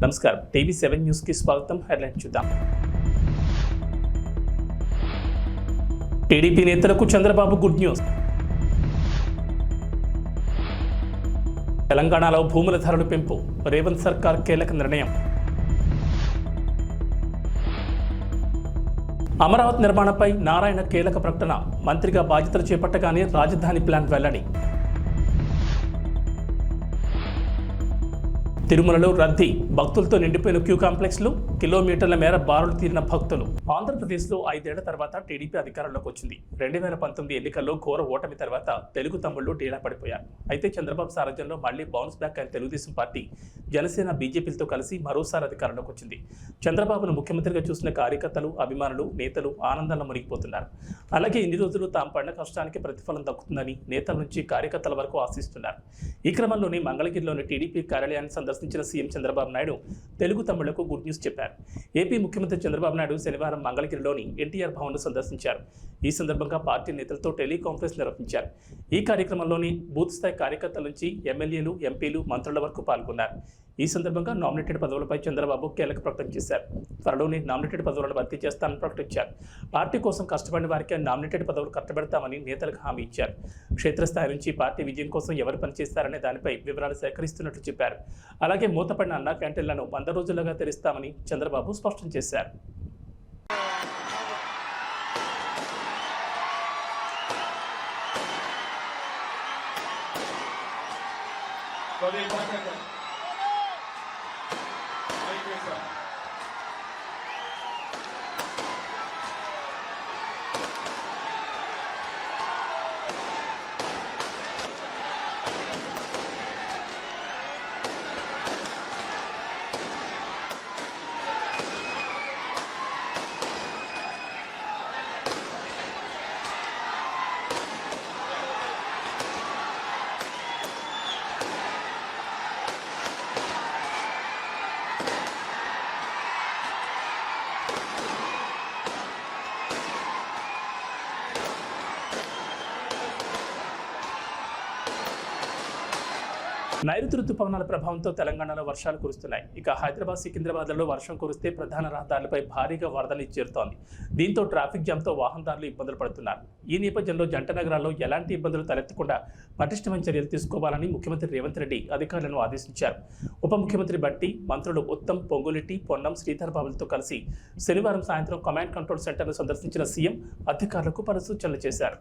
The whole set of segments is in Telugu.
నమస్కారం, TV7 న్యూస్ కి స్వాగతం. హెడ్లైన్ చూద్దాం. టీడీపీ నేతలకు చంద్రబాబు గుడ్ న్యూస్. తెలంగాణలో భూముల ధరలు పెంపు, రేవంత్ సర్కార్ కీలక నిర్ణయం. అమరావతి నిర్మాణంపై నారాయణ కీలక ప్రకటన, మంత్రిగా బాధ్యతలు చేపట్టగానే రాజధాని ప్లాన్ వెల్లడి. తిరుమలలో రద్దీ, భక్తులతో నిండిపోయిన క్యూ కాంప్లెక్స్లు, కిలోమీటర్ల మేర బారులు తీరిన భక్తులు. ఆంధ్రప్రదేశ్లో 5 ఏళ్ల తర్వాత టీడీపీ అధికారంలోకి వచ్చింది. 2019 ఎన్నికల్లో ఘోర ఓటమి తర్వాత తెలుగు తమ్ముళ్లు డీలా పడిపోయారు. అయితే చంద్రబాబు సారథ్యంలో మళ్లీ బౌన్స్ బ్యాక్ అయిన తెలుగుదేశం పార్టీ జనసేన బీజేపీలతో కలిసి మరోసారి అధికారంలోకి వచ్చింది. చంద్రబాబును ముఖ్యమంత్రిగా చూసిన కార్యకర్తలు, అభిమానులు, నేతలు ఆనందంలో మునిగిపోతున్నారు. అలాగే ఇన్ని రోజులు తాము పడిన కష్టానికి ప్రతిఫలం దక్కుతుందని నేతల నుంచి కార్యకర్తల వరకు ఆశిస్తున్నారు. ఈ క్రమంలోనే మంగళగిరిలోని టీడీపీ కార్యాలయాన్ని సందర్శించిన సీఎం చంద్రబాబు నాయుడు తెలుగు తమ్ముళ్లకు గుడ్ న్యూస్ చెప్పారు. ఏపీ ముఖ్యమంత్రి చంద్రబాబు నాయుడు శనివారం మంగళగిరిలోని ఎన్టీఆర్ భవన్ను సందర్శించారు. ఈ సందర్భంగా పార్టీ నేతలతో టెలికాన్ఫరెన్స్ నిర్వహించారు. ఈ కార్యక్రమంలోని బూత్ స్థాయి కార్యకర్తల నుంచి ఎమ్మెల్యేలు, ఎంపీలు, మంత్రుల వరకు పాల్గొన్నారు. ఈ సందర్భంగా నామినేటెడ్ పదవులపై చంద్రబాబు కీలక ప్రకటన చేశారు. త్వరలోనే నామినేటెడ్ పదవులను భర్తీ చేస్తానని ప్రకటించారు. పార్టీ కోసం కష్టపడిన వారికి నామినేటెడ్ పదవులు కట్టబెడతామని నేతలకు హామీ ఇచ్చారు. క్షేత్రస్థాయి నుంచి పార్టీ విజయం కోసం ఎవరు పనిచేస్తారనే దానిపై వివరాలు సేకరిస్తున్నట్లు చెప్పారు. అలాగే మూతపడిన అన్నా క్యాంటీన్లను 100 రోజులుగా తెరుస్తామని చంద్రబాబు స్పష్టం చేశారు. నైరుతి రుతుపవనాల ప్రభావంతో తెలంగాణలో వర్షాలు కురుస్తున్నాయి. ఇక హైదరాబాద్, సికింద్రాబాద్లలో వర్షం కురిస్తే ప్రధాన రహదారులపై భారీగా వరదలు చేరుతోంది. దీంతో ట్రాఫిక్ జామ్తో వాహనదారులు ఇబ్బందులు పడుతున్నారు. ఈ నేపథ్యంలో జంట నగరాల్లో ఎలాంటి ఇబ్బందులు తలెత్తకుండా పటిష్టమైన చర్యలు తీసుకోవాలని ముఖ్యమంత్రి రేవంత్ రెడ్డి అధికారులను ఆదేశించారు. ఉప ముఖ్యమంత్రి బట్టి, మంత్రులు ఉత్తమ్, పొంగులెట్టి, పొన్నం, శ్రీధర్ బాబులతో కలిసి శనివారం సాయంత్రం కమాండ్ కంట్రోల్ సెంటర్ను సందర్శించిన సీఎం అధికారులకు పలు సూచనలు చేశారు.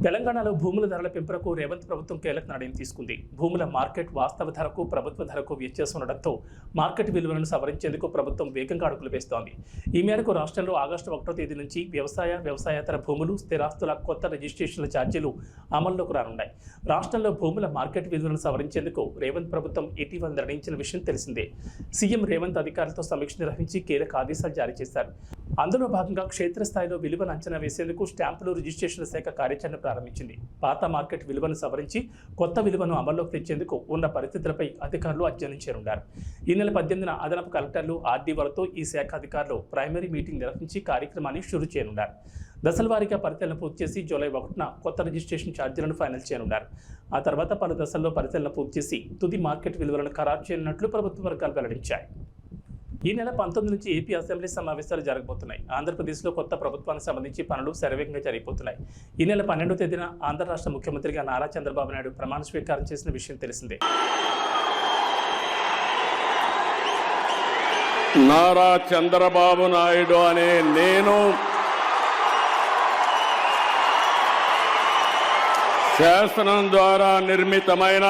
తెలంగాణలో భూముల ధరల పెంపునకు రేవంత్ ప్రభుత్వం కీలక నిర్ణయం తీసుకుంది. భూముల మార్కెట్ వాస్తవ ధరకు, ప్రభుత్వ ధరకు వ్యత్యాసం ఉండడంతో మార్కెట్ విలువలను సవరించేందుకు ప్రభుత్వం వేగంగా అడుగులు వేస్తోంది. ఈ మేరకు రాష్ట్రంలో ఆగస్టు 1వ తేదీ నుంచి వ్యవసాయేతర భూములు, స్థిరాస్తుల కొత్త రిజిస్ట్రేషన్ల ఛార్జీలు అమల్లోకి రానున్నాయి. రాష్ట్రంలో భూముల మార్కెట్ విలువలను సవరించేందుకు రేవంత్ ప్రభుత్వం ఇటీవల నిర్ణయించిన విషయం తెలిసిందే. సీఎం రేవంత్ అధికారులతో సమీక్ష నిర్వహించి కీలక ఆదేశాలు జారీ చేశారు. అందులో భాగంగా క్షేత్రస్థాయిలో విలువను అంచనా వేసేందుకు స్టాంపులు రిజిస్ట్రేషన్ల శాఖ కార్యాచరణ ప్రారంభించింది. పాత మార్కెట్ విలువను సవరించి కొత్త విలువను అమల్లోకి తెచ్చేందుకు ఉన్న పరిస్థితులపై అధికారులు అధ్యయనం చేయనున్నారు. ఈ నెల 18న అదనపు కలెక్టర్లు, ఆర్డీఓలతో ఈ శాఖ అధికారులు ప్రైమరీ మీటింగ్ నిర్వహించి కార్యక్రమాన్ని షురూ చేయనున్నారు. దశల వారీగా పరిశీలన పూర్తి చేసి జూలై 1న కొత్త రిజిస్ట్రేషన్ ఛార్జీలను ఫైనల్ చేయనున్నారు. ఆ తర్వాత పలు దశల్లో పరిశీలన పూర్తి చేసి తుది మార్కెట్ విలువలను ఖరారు చేయనున్నట్లు ప్రభుత్వ వర్గాలు వెల్లడించాయి. ఈ నెల 19 నుంచి ఏపీ అసెంబ్లీ సమావేశాలు జరగబోతున్నాయి. ఆంధ్రప్రదేశ్లో కొత్త ప్రభుత్వానికి సంబంధించి పనులు శరవేగంగా జరిగిపోతున్నాయి. ఈ నెల 12వ తేదీన ఆంధ్ర రాష్ట్ర ముఖ్యమంత్రిగా నారా చంద్రబాబు నాయుడు ప్రమాణ స్వీకారం చేసిన విషయం తెలిసిందే. నారా చంద్రబాబు నాయుడు అనే నేను శాసనం ద్వారా నిర్మితమైన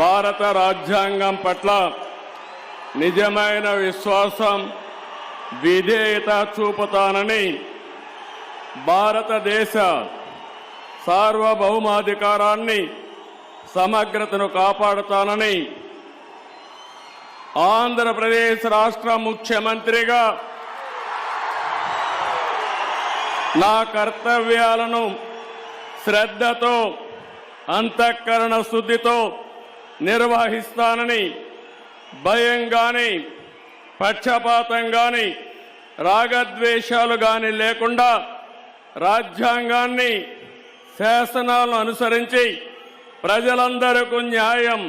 భారత రాజ్యాంగం పట్ల నిజమైన విశ్వాసం, విధేయత చూపుతానని, భారతదేశ సార్వభౌమాధికారాన్ని, సమగ్రతను కాపాడుతానని, ఆంధ్రప్రదేశ్ రాష్ట్ర ముఖ్యమంత్రిగా నా కర్తవ్యాలను శ్రద్ధతో, అంతఃకరణ శుద్ధితో నిర్వహిస్తానని, భయం గాని, పక్షపాతం గాని, రాగద్వేషాలు గాని లేకుండా రాజ్యాంగాన్ని, శాసనాలను అనుసరించి ప్రజలందరికీ న్యాయం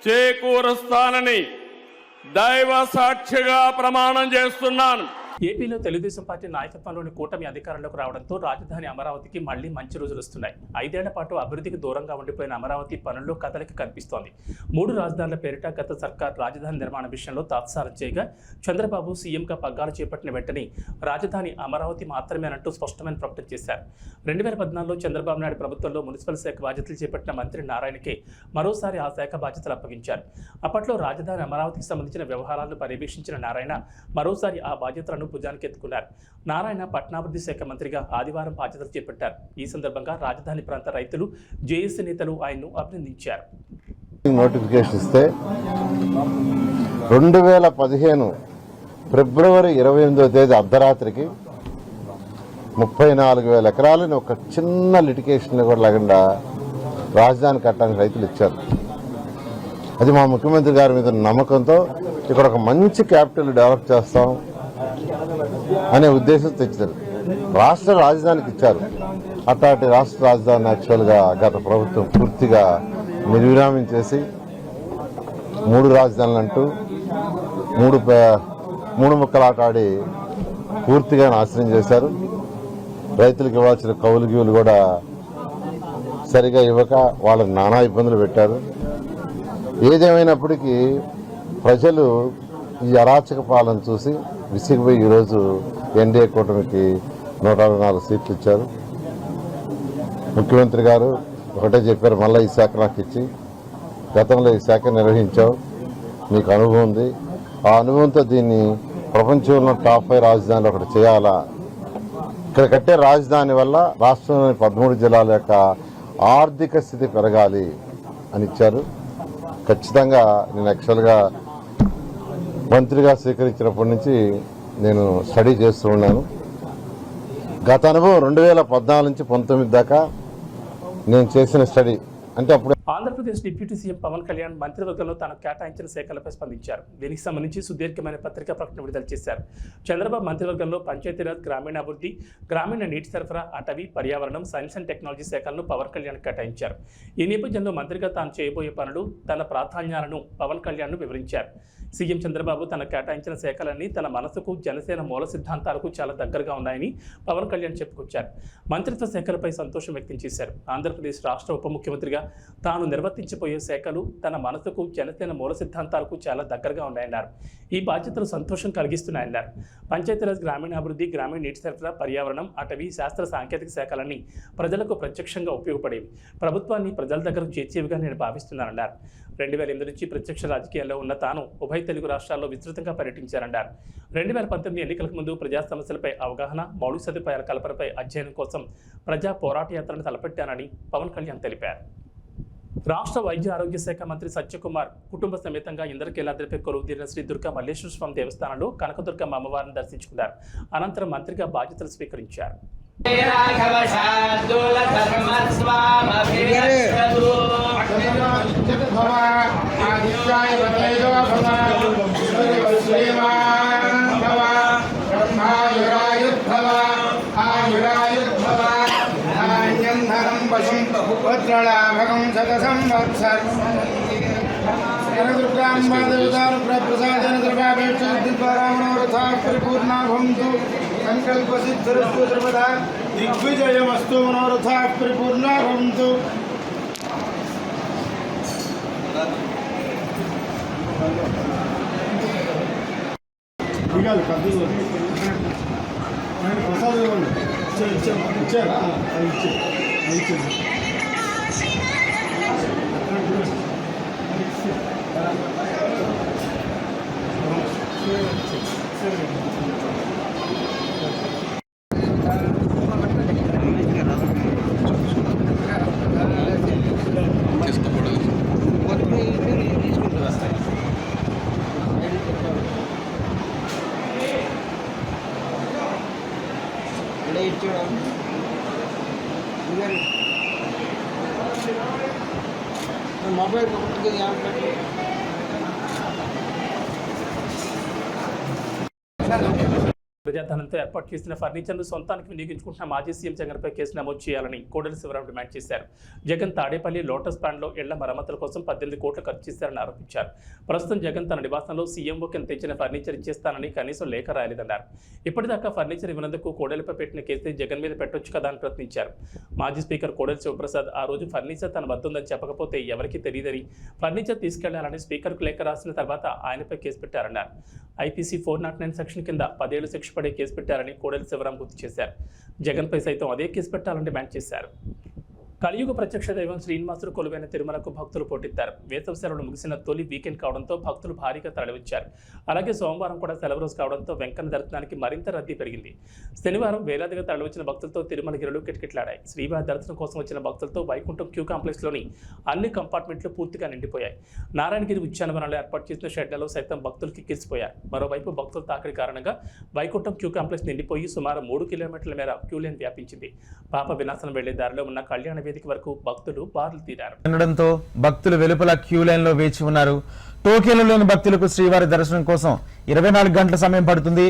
చేకూరుస్తానని దైవ సాక్షిగా ప్రమాణం చేస్తున్నాను. ఏపీలో తెలుగుదేశం పార్టీ నాయకత్వంలోని కూటమి అధికారంలోకి రావడంతో రాజధాని అమరావతికి మళ్లీ మంచి రోజులు వస్తున్నాయి. 5 ఏళ్ల పాటు అభివృద్ధికి దూరంగా ఉండిపోయిన అమరావతి పనుల్లో కదలిక కనిపిస్తోంది. 3 రాజధానుల పేరిట గత సర్కార్ రాజధాని నిర్మాణ విషయంలో తాత్సారం చేయగా చంద్రబాబు సీఎంగా పగ్గాలు చేపట్టిన వెంటనే రాజధాని అమరావతి మాత్రమేనంటూ స్పష్టమైన ప్రకటన చేశారు. 2014లో చంద్రబాబు నాయుడు ప్రభుత్వంలో మున్సిపల్ శాఖ బాధ్యతలు చేపట్టిన మంత్రి నారాయణకే మరోసారి ఆ శాఖ బాధ్యతలు అప్పగించారు. అప్పట్లో రాజధాని అమరావతికి సంబంధించిన వ్యవహారాలను పర్యవేక్షించిన నారాయణ మరోసారి ఆ బాధ్యతలను భుజానికి ఎత్తుకున్నారు. నారాయణ పట్టణాభివృద్ధి శాఖ మంత్రిగా ఆదివారం బాధ్యతలు చేపట్టారు. ఈ సందర్భంగా రాజధాని ప్రాంత రైతులు, జేఏసీ నేతలు ఆయన్ను అభినందించారు. నోటిఫికేషన్ ఇస్తే 2015 ఫిబ్రవరి 28వ తేదీ అర్ధరాత్రికి 34,000 ఎకరాలని ఒక చిన్న లిటికేషన్ కూడా లేకుండా రాజధాని కట్టడానికి రైతులు ఇచ్చారు. అది మా ముఖ్యమంత్రి గారి మీద నమ్మకంతో ఇక్కడ ఒక మంచి క్యాపిటల్ డెవలప్ చేస్తాం అనే ఉద్దేశం తెచ్చారు. రాష్ట్ర రాజధానికి ఇచ్చారు. అట్లాంటి రాష్ట్ర రాజధాని యాక్చువల్గా గత ప్రభుత్వం పూర్తిగా నిర్విరామం చేసి 3 రాజధానులు అంటూ మూడు ముక్కలాట ఆడి పూర్తిగా నాశనం చేశారు. రైతులకు ఇవ్వాల్సిన కౌలు గీవులు కూడా సరిగా ఇవ్వక వాళ్ళకి నానా ఇబ్బందులు పెట్టారు. ఏదేమైనప్పటికీ ప్రజలు ఈ అరాచక పాలన చూసి విసిగిపోయి ఈరోజు ఎన్డీఏ కూటమికి 164 సీట్లు ఇచ్చారు. ముఖ్యమంత్రి గారు ఒకటే చెప్పారు, మళ్ళీ ఈ శాఖ నాకు ఇచ్చి, గతంలో ఈ శాఖ నిర్వహించావు, నీకు అనుభవం ఉంది, ఆ అనుభవంతో దీన్ని ప్రపంచంలో టాప్ 5 రాజధానిలో ఒకటి చేయాలా, ఇక్కడ కట్టే రాజధాని వల్ల రాష్ట్రంలోని 13 జిల్లాల యొక్క ఆర్థిక స్థితి పెరగాలి అని ఇచ్చారు. ఖచ్చితంగా నేను యాక్చువల్గా మంత్రిగా స్వీకరించినప్పటి నుంచి నేను స్టడీ చేస్తూ ఉన్నాను. గత అనుభవం 2014 నుంచి 19 దాకా నేను చేసిన స్టడీ అంటే అప్పుడు ఆంధ్రప్రదేశ్ డిప్యూటీ సీఎం పవన్ కళ్యాణ్ మంత్రివర్గంలో తాను కేటాయించిన శాఖలపై స్పందించారు. దీనికి సంబంధించి సుదీర్ఘమైన పత్రికా ప్రకటన విడుదల చేశారు. చంద్రబాబు మంత్రివర్గంలో పంచాయతీరాజ్, గ్రామీణాభివృద్ధి, గ్రామీణ నీటి సరఫరా, అటవీ, పర్యావరణం, సైన్స్ అండ్ టెక్నాలజీ శాఖలను పవన్ కళ్యాణ్ కేటాయించారు. ఈ నేపథ్యంలో మంత్రిగా తాను చేయబోయే పనులు, తన ప్రాధాన్యాలను పవన్ కళ్యాణ్ వివరించారు. సీఎం చంద్రబాబు తన కేటాయించిన శాఖలన్నీ తన మనసుకు, జనసేన మూల సిద్ధాంతాలకు చాలా దగ్గరగా ఉన్నాయని పవన్ కళ్యాణ్ చెప్పుకొచ్చారు. మంత్రిత్వ శాఖలపై సంతోషం వ్యక్తం చేశారు. ఆంధ్రప్రదేశ్ రాష్ట్ర ఉప ముఖ్యమంత్రిగా తాను నిర్వర్తించబోయే శాఖలు తన మనసుకు, జనసేన మూల సిద్ధాంతాలకు చాలా దగ్గరగా ఉన్నాయన్నారు. ఈ బాధ్యతలు సంతోషం కలిగిస్తున్నాయన్నారు. పంచాయతీరాజ్, గ్రామీణాభివృద్ధి, గ్రామీణ నీటి సరఫరా, పర్యావరణం, అటవీ, శాస్త్ర సాంకేతిక శాఖలన్నీ ప్రజలకు ప్రత్యక్షంగా ఉపయోగపడేవి, ప్రభుత్వాన్ని ప్రజల దగ్గరకు చేర్చేవిగా నేను భావిస్తున్నానన్నారు. 2008 నుంచి ప్రత్యక్ష రాజకీయాల్లో ఉన్న తాను ఉభయ తెలుగు రాష్ట్రాల్లో విస్తృతంగా పర్యటించారన్నారు. 2019 ఎన్నికలకు ముందు ప్రజా సమస్యలపై అవగాహన, మౌలిక సదుపాయాల కల్పనపై అధ్యయనం కోసం ప్రజా పోరాట యాత్రను తలపెట్టానని పవన్ కళ్యాణ్ తెలిపారు. రాష్ట్ర వైద్య ఆరోగ్య శాఖ మంత్రి సత్యకుమార్ కుటుంబ సమేతంగా ఇంద్రకీలాద్రిపై కొలువుదీరిన శ్రీ దుర్గా మల్లేశ్వర స్వామి దేవస్థానంలో కనకదుర్గమ్మ అమ్మవారిని దర్శించుకున్నారు. అనంతరం మంత్రిగా బాధ్యతలు స్వీకరించారు. భవ पशुं वज्रलाभकं शतसंवत्सर देवतानुप्रसादेन द्रव्यापेक्षद्वारा मनोरथाः परिपूर्णा भवन्तु संकल्पसिद्धिरस्तु सर्वदा दिग्विजयमस्तु मनोरथाः परिपूर्णा भवन्तु ప్రసాద్ ఇచ్చారా మొబైల్ ప్రజాధనంతో ఏర్పాటు చేసిన ఫర్నిచర్ను సొంతానికి వినియోగించుకుంటున్న మాజీ సీఎం జగన్పై కేసు నమోదు చేయాలని కోడెల శివరాం డిమాండ్ చేశారు. జగన్ తాడేపల్లి లోటస్ పాండ్లో ఇళ్ల మరమ్మతుల కోసం 18 కోట్లు ఖర్చు చేశారని ఆరోపించారు. ప్రస్తుతం జగన్ తన నివాసంలో సీఎంఓ కింద తెచ్చిన ఫర్నిచర్ ఇచ్చేస్తానని కనీసం లేఖ రాయలేదన్నారు. ఇప్పటిదాకా ఫర్నిచర్ ఇవ్వనందుకు కోడెలపై పెట్టిన కేసుని జగన్ మీద పెట్టొచ్చు కదా అని ప్రశ్నించారు. మాజీ స్పీకర్ కోడెల శివప్రసాద్ ఆ రోజు ఫర్నిచర్ తన వద్ద ఉందని చెప్పకపోతే ఎవరికీ తెలియదని ఫర్నిచర్ తీసుకెళ్లాలని స్పీకర్కు లేఖ రాసిన తర్వాత ఆయనపై కేసు పెట్టారన్నారు. ఐపీసీ 409 సెక్షన్ కింద 10 ఏళ్లు శిక్ష పడే కేసు పెట్టారని కోడెల శివరాం గుర్తు చేశారు. జగన్పై సైతం అదే కేసు పెట్టాలని డిమాండ్ చేశారు. కలియుగ ప్రత్యక్ష దైవం శ్రీనివాసుడు కొలువైన తిరుమలకు భక్తులు పోటెత్తారు. వేసవి సెలవులు ముగిసిన తొలి వీకెండ్ కావడంతో భక్తులు భారీగా తరలివచ్చారు. అలాగే సోమవారం కూడా సెలవు రోజు కావడంతో వెంకన్న దర్శనానికి మరింత రద్దీ పెరిగింది. శనివారం వేలాదిగా తరలివచ్చిన భక్తులతో తిరుమల గిరులు కిటకిటలాడాయి. శ్రీవారి దర్శనం కోసం వచ్చిన భక్తులతో వైకుంఠం క్యూ కాంప్లెక్స్లోని అన్ని కంపార్ట్మెంట్లు పూర్తిగా నిండిపోయాయి. నారాయణగిరి ఉద్యానవనంలో ఏర్పాటు చేసిన షెడ్లలో సైతం భక్తులు కిక్కిరిసిపోయారు. మరోవైపు భక్తుల తాకిడి కారణంగా వైకుంఠం క్యూ కాంప్లెక్స్ నిండిపోయి సుమారు 3 కిలోమీటర్ల మేర క్యూ లైన్ వ్యాపించింది. పాప వినాశనం వెళ్లే దారిలో ఉన్న కళ్యాణ వేదిక వరకు భక్తులు బారులు తీరారు. ఉండడంతో భక్తులు వెలుపల క్యూ లైన్ లో వేచి ఉన్నారు. టోకెన్లు లేని భక్తులకు శ్రీవారి దర్శనం కోసం 24 గంటల సమయం పడుతుంది.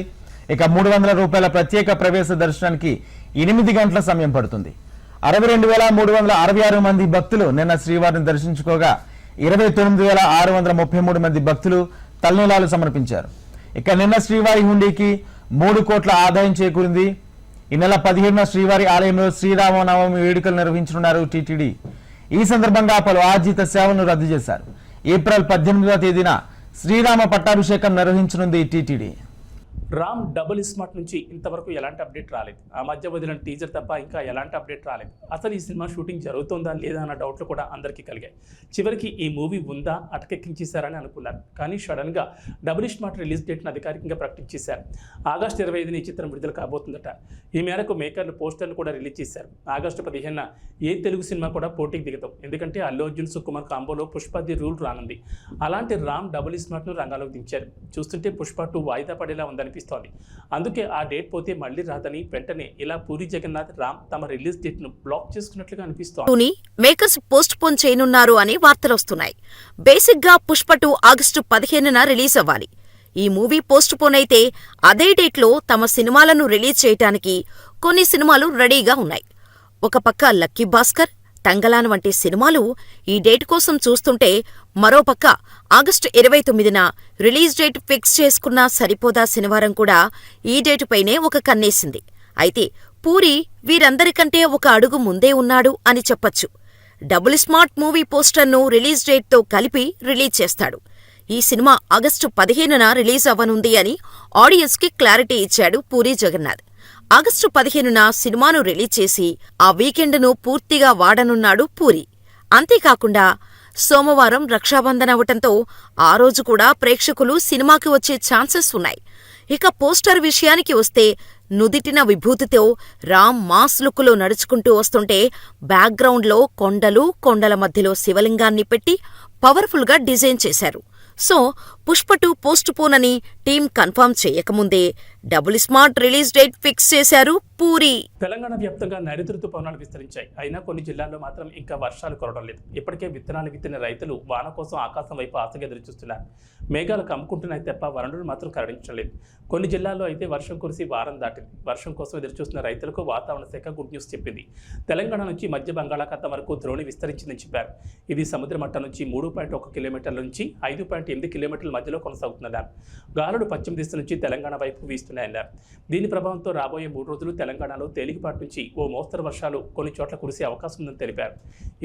ఇక 300 రూపాయల ప్రత్యేక ప్రవేశ దర్శనానికి 8 గంటల సమయం పడుతుంది. 62,366 మంది భక్తులు నిన్న శ్రీవారిని దర్శించుకోగా 29,633 మంది భక్తులు తలనీలాలు సమర్పించారు. ఇక నిన్న శ్రీవారి హుండీకి 3 కోట్ల ఆదాయం చేకూరింది. ఈ నెల 17న శ్రీవారి ఆలయంలో శ్రీరామనవమి వేడుకలు నిర్వహించనున్నారు టీటీడీ. ఈ సందర్భంగా పలు ఆర్జిత సేవలను రద్దు చేశారు. ఏప్రిల్ 18వ తేదీన శ్రీరామ పట్టాభిషేకం నిర్వహించనుంది టీటీడీ. రామ్ డబుల్ స్మార్ట్ నుంచి ఇంతవరకు ఎలాంటి అప్డేట్ రాలేదు. ఆ మధ్య వదిలిన టీజర్ తప్ప ఇంకా ఎలాంటి అప్డేట్ రాలేదు. అసలు ఈ సినిమా షూటింగ్ జరుగుతుందా లేదా అన్న డౌట్లు కూడా అందరికీ కలిగాయి. చివరికి ఈ మూవీ ఉందా అటకెక్కించేశారని అనుకున్నారు. కానీ సడన్గా డబుల్ స్మార్ట్ రిలీజ్ డేట్ను అధికారికంగా ప్రకటించేశారు. ఆగస్టు 25న ఈ చిత్రం విడుదల కాబోతుందట. ఈ మేరకు మేకర్లు పోస్టర్లు కూడా రిలీజ్ చేశారు. ఆగస్టు 15న ఏ తెలుగు సినిమా కూడా పోటీకి దిగుతాం. ఎందుకంటే అల్లు అర్జున్ సుకుమార్ కాంబోలో పుష్ప ది రూల్ రానుంది. అలాంటి రామ్ డబుల్ స్మార్ట్ను రంగాలోకి దించారు. చూస్తుంటే పుష్ప 2 వాయిదా పడేలా ఉందనిపిస్తుంది. అందుకే ఆ డేట్ పోతే మళ్ళీ రాదని వెంటనే ఇలా పూరి జగన్నాథ్ రామ్ తమ రిలీజ్ డేట్ ను బ్లాక్ చేసుకున్నట్లుగా అనిపిస్తోంది. మేకర్స్ పోస్ట్ పోన్ చేయనున్నారు అని వార్తలొస్తున్నాయి. బేసిక్ గా పుష్ప 2 ఆగస్టు 15న రిలీజ్ అవ్వాలి. ఈ మూవీ పోస్ట్ పోన్ అయితే అదే డేట్ లో తమ సినిమాలను రిలీజ్ చేయటానికి కొన్ని సినిమాలు రెడీగా ఉన్నాయి. ఒక పక్క లక్కీ భాస్కర్, తంగలాన్ వంటి సినిమాలు ఈ డేట్ కోసం చూస్తుంటే, మరోపక్క ఆగస్టు 29న రిలీజ్ డేట్ ఫిక్స్ చేసుకున్నా సరిపోదా శనివారం కూడా ఈ డేటుపైనే ఒక కన్నేసింది. అయితే పూరి వీరందరికంటే ఒక అడుగు ముందే ఉన్నాడు అని చెప్పొచ్చు. డబుల్ స్మార్ట్ మూవీ పోస్టర్ను రిలీజ్ డేట్తో కలిపి రిలీజ్ చేస్తాడు. ఈ సినిమా ఆగస్టు 15న రిలీజ్ అవ్వనుంది అని ఆడియన్స్కి క్లారిటీ ఇచ్చాడు పూరి జగన్నాథ్. ఆగస్టు 15న సినిమాను రిలీజ్ చేసి ఆ వీకెండ్ను పూర్తిగా వాడనున్నాడు పూరి. అంతేకాకుండా సోమవారం రక్షాబంధన్ అవటంతో ఆ రోజు కూడా ప్రేక్షకులు సినిమాకి వచ్చే ఛాన్సెస్ ఉన్నాయి. ఇక పోస్టర్ విషయానికి వస్తే నుదిటిన విభూతితో రామ్ మాస్ లుక్కులో నడుచుకుంటూ వస్తుంటే బ్యాక్గ్రౌండ్లో కొండలు, కొండల మధ్యలో శివలింగాన్ని పెట్టి పవర్ఫుల్గా డిజైన్ చేశారు. సో పుష్ప 2 పోస్ట్ పోన్ అని టీం కన్ఫర్మ్ చేయకముందే double smart release date fix చేశారు పూరి. తెలంగాణ వ్యాప్తంగా నైరుతి ఋతుపవనాలు విస్తరించాయి. అయినా కొన్ని జిల్లాల్లో మాత్రం ఇంకా వర్షాలు కురవడం లేదు. ఇప్పటికే విత్తనాలు విత్తిన రైతులు వాన కోసం ఆకాశం వైపు ఆశగా ఎదురుచూస్తున్నారు. మేఘాలు కమ్ముకుంటున్నాయి తప్ప వనరులు మాత్రం కరుణించడం లేదు. కొన్ని జిల్లాల్లో అయితే వర్షం కురిసి వారం దాటింది. వర్షం కోసం ఎదురుచూస్తున్న రైతులకు వాతావరణ శాఖ గుడ్ న్యూస్ చెప్పింది. తెలంగాణ నుంచి మధ్య బంగాళాఖాతం వరకు ద్రోణి విస్తరించిందని చెప్పారు. ఇది సముద్ర మట్టం నుంచి 3.1 కిలోమీటర్ల నుంచి 5.8 కిలోమీటర్ల మధ్యలో కొనసాగుతున్నారు. గాలులు పశ్చిమ దిశ నుంచి తెలంగాణ వైపు వీస్తున్నాయన్నారు. దీని ప్రభావంతో రాబోయే 3 రోజులు తెలంగాణలో తేలికపాటి నుంచి ఓ మోస్తరు వర్షాలు కొన్ని చోట్ల కురిసే అవకాశం ఉందని తెలిపారు.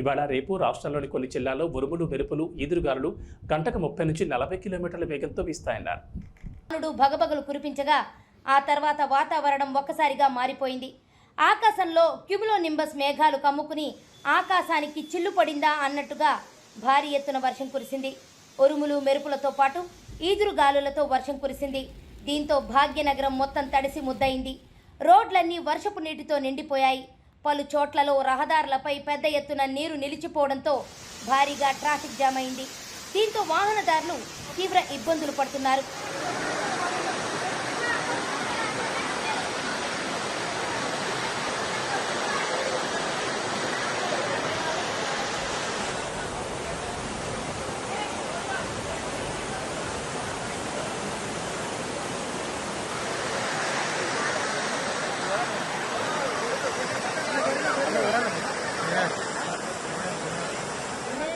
ఇవాళ రేపు రాష్ట్రంలోని కొన్ని జిల్లాల్లో ఉరుములు, మెరుపులు, ఈదురుగాలులు గంటకు 30 నుంచి 40 కిలోమీటర్ల వేగంతో వీస్తాయన్నారు. భగభగలు కురిపించగా ఆ తర్వాత వాతావరణం ఒక్కసారిగా మారిపోయింది. ఆకాశంలో క్యూములోనింబస్ మేఘాలు కమ్ముకుని ఆకాశానికి చిల్లు పడిందా అన్నట్టుగా భారీ ఎత్తున వర్షం కురిసింది. ఉరుములు, మెరుపులతో పాటు ఈదురుగాలులతో వర్షం కురిసింది. దీంతో భాగ్యనగరం మొత్తం తడిసి ముద్దయింది. రోడ్లన్నీ వర్షపు నీటితో నిండిపోయాయి. పలు చోట్లలో రహదారులపై పెద్ద ఎత్తున నీరు నిలిచిపోవడంతో భారీగా ట్రాఫిక్ జామ్ అయింది. దీంతో వాహనదారులు తీవ్ర ఇబ్బందులు పడుతున్నారు.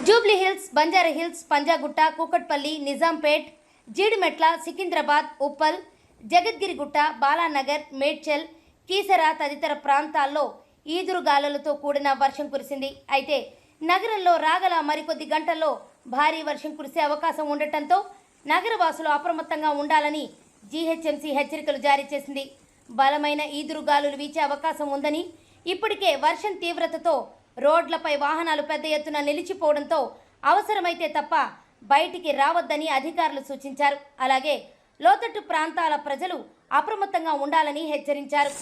Jubilee hills, Banjara hills, Panjagutta, Kukatpally, Nizampet, Jeedimetla, Secunderabad, Uppal, Jagadgirigutta, Balanagar, Medchal, Keesara తదితర ప్రాంతాల్లో ఈదురుగాలులతో కూడిన వర్షం కురిసింది. అయితే నగరంలో రాగల మరికొద్ది గంటల్లో భారీ వర్షం కురిసే అవకాశం ఉండటంతో నగరవాసులు అప్రమత్తంగా ఉండాలని జీహెచ్ఎంసీ హెచ్చరికలు జారీ చేసింది. బలమైన ఈదురుగాలులు వీచే అవకాశం ఉందని, ఇప్పటికే వర్షం తీవ్రతతో రోడ్లపై వాహనాలు పెద్ద ఎత్తున నిలిచిపోవడంతో అవసరమైతే తప్ప బయటికి రావద్దని అధికారులు సూచించారు. అలాగే లోతట్టు ప్రాంతాల ప్రజలు అప్రమత్తంగా ఉండాలని హెచ్చరించారు.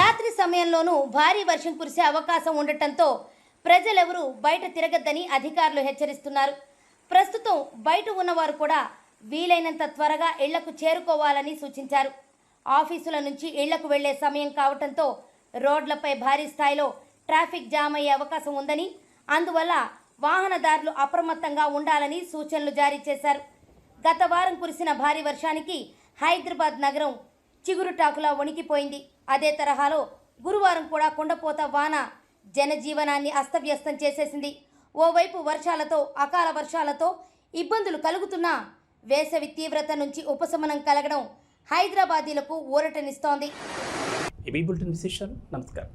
రాత్రి సమయంలోనూ భారీ వర్షం కురిసే అవకాశం ఉండటంతో ప్రజలెవరూ బయట తిరగద్దని అధికారులు హెచ్చరిస్తున్నారు. ప్రస్తుతం బయట ఉన్నవారు కూడా వీలైనంత త్వరగా ఇళ్లకు చేరుకోవాలని సూచించారు. ఆఫీసుల నుంచి ఇళ్లకు వెళ్లే సమయం కావడంతో రోడ్లపై భారీ స్థాయిలో ట్రాఫిక్ జామ్ అయ్యే అవకాశం ఉందని, అందువల్ల వాహనదారులు అప్రమత్తంగా ఉండాలని సూచనలు జారీ చేశారు. గత వారం కురిసిన భారీ వర్షానికి హైదరాబాద్ నగరం చిగురుటాకులా వణికిపోయింది. అదే తరహాలో గురువారం కూడా కుండపోత వాన జనజీవనాన్ని అస్తవ్యస్తం చేసేసింది. ఓవైపు వర్షాలతో, అకాల వర్షాలతో ఇబ్బందులు కలుగుతున్నా వేసవి తీవ్రత నుంచి ఉపశమనం కలగడం హైదరాబాదీలకు ఊరటనిస్తోంది. ఇవి బులెటిన్ విశేషాలు. నమస్కారం.